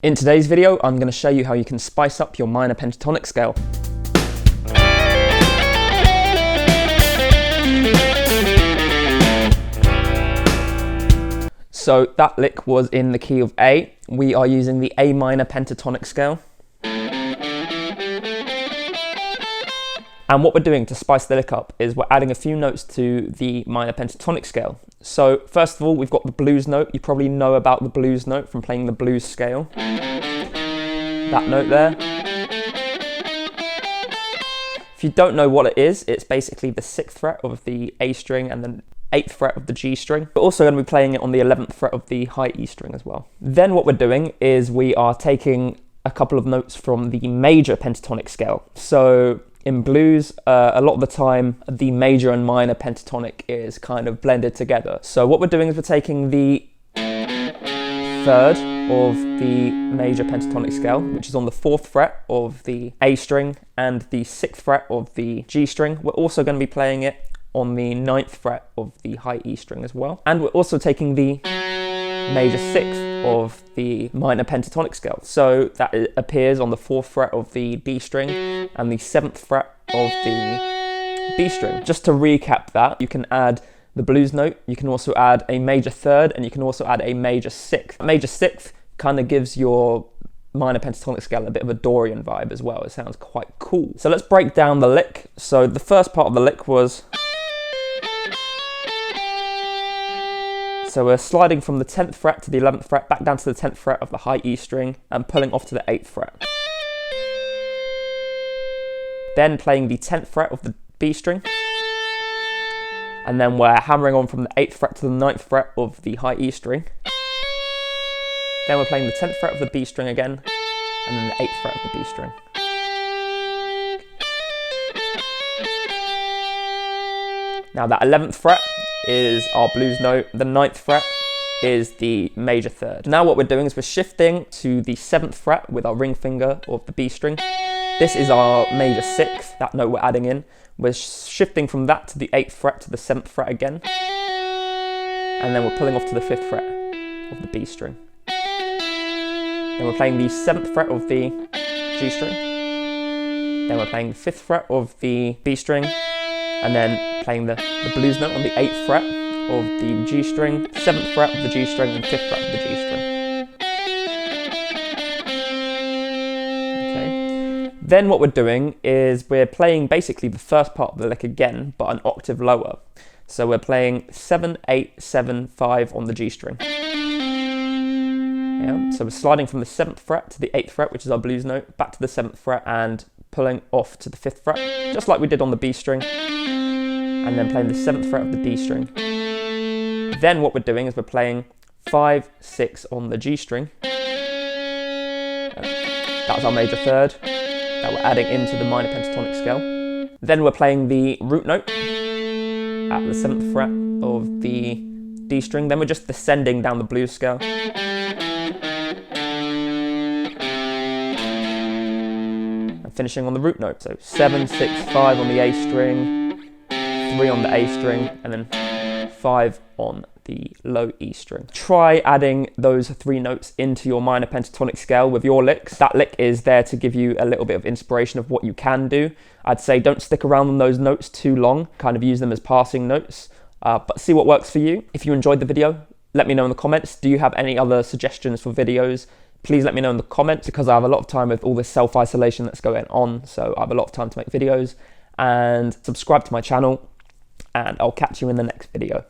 In today's video, I'm going to show you how you can spice up your minor pentatonic scale. So that lick was in the key of A. We are using the A minor pentatonic scale. And what we're doing to spice the lick up is we're adding a few notes to the minor pentatonic scale. So first of all, we've got the blues note. You probably know about the blues note from playing the blues scale. That note there. If you don't know what it is, it's basically the 6th fret of the A string and the 8th fret of the G string. We're also going to be playing it on the 11th fret of the high E string as well. Then what we're doing is we are taking a couple of notes from the major pentatonic scale. So in blues, a lot of the time, the major and minor pentatonic is kind of blended together. So what we're doing is we're taking the 3rd of the major pentatonic scale, which is on the 4th fret of the A string and the 6th fret of the G string. We're also going to be playing it on the 9th fret of the high E string as well. And we're also taking the major 6th of the minor pentatonic scale. So that appears on the 4th fret of the D string and the 7th fret of the B string. Just to recap that, you can add the blues note, you can also add a major 3rd, and you can also add a major 6th. A major 6th kind of gives your minor pentatonic scale a bit of a Dorian vibe as well. It sounds quite cool. So let's break down the lick. So the first part of the lick was... So we're sliding from the 10th fret to the 11th fret, back down to the 10th fret of the high E string, and pulling off to the 8th fret. Then playing the 10th fret of the B string, and then we're hammering on from the 8th fret to the 9th fret of the high E string. Then we're playing the 10th fret of the B string again, and then the 8th fret of the B string. Now that 11th fret is our blues note, the 9th fret is the major 3rd. Now what we're doing is we're shifting to the 7th fret with our ring finger of the B string. This is our major 6th, that note we're adding in. We're shifting from that to the 8th fret to the 7th fret again. And then we're pulling off to the 5th fret of the B string. Then we're playing the 7th fret of the G string. Then we're playing the 5th fret of the B string. And then playing the blues note on the 8th fret of the G string, 7th fret of the G string, and 5th fret of the G string. Okay. Then what we're doing is we're playing basically the first part of the lick again, but an octave lower. So we're playing 7, 8, 7, 5 on the G string. Yeah. So we're sliding from the 7th fret to the 8th fret, which is our blues note, back to the 7th fret and pulling off to the 5th fret, just like we did on the B string. And then playing the 7th fret of the D string. Then what we're doing is we're playing 5, 6 on the G string. That's our major 3rd that we're adding into the minor pentatonic scale. Then we're playing the root note at the 7th fret of the D string. Then we're just descending down the blues scale. And finishing on the root note. So 7, 6, 5 on the A string. 3 on the A string, and then 5 on the low E string. Try adding those 3 notes into your minor pentatonic scale with your licks. That lick is there to give you a little bit of inspiration of what you can do. I'd say don't stick around on those notes too long, kind of use them as passing notes, but see what works for you. If you enjoyed the video, let me know in the comments. Do you have any other suggestions for videos? Please let me know in the comments, because I have a lot of time with all this self-isolation that's going on, so I have a lot of time to make videos. And subscribe to my channel, and I'll catch you in the next video.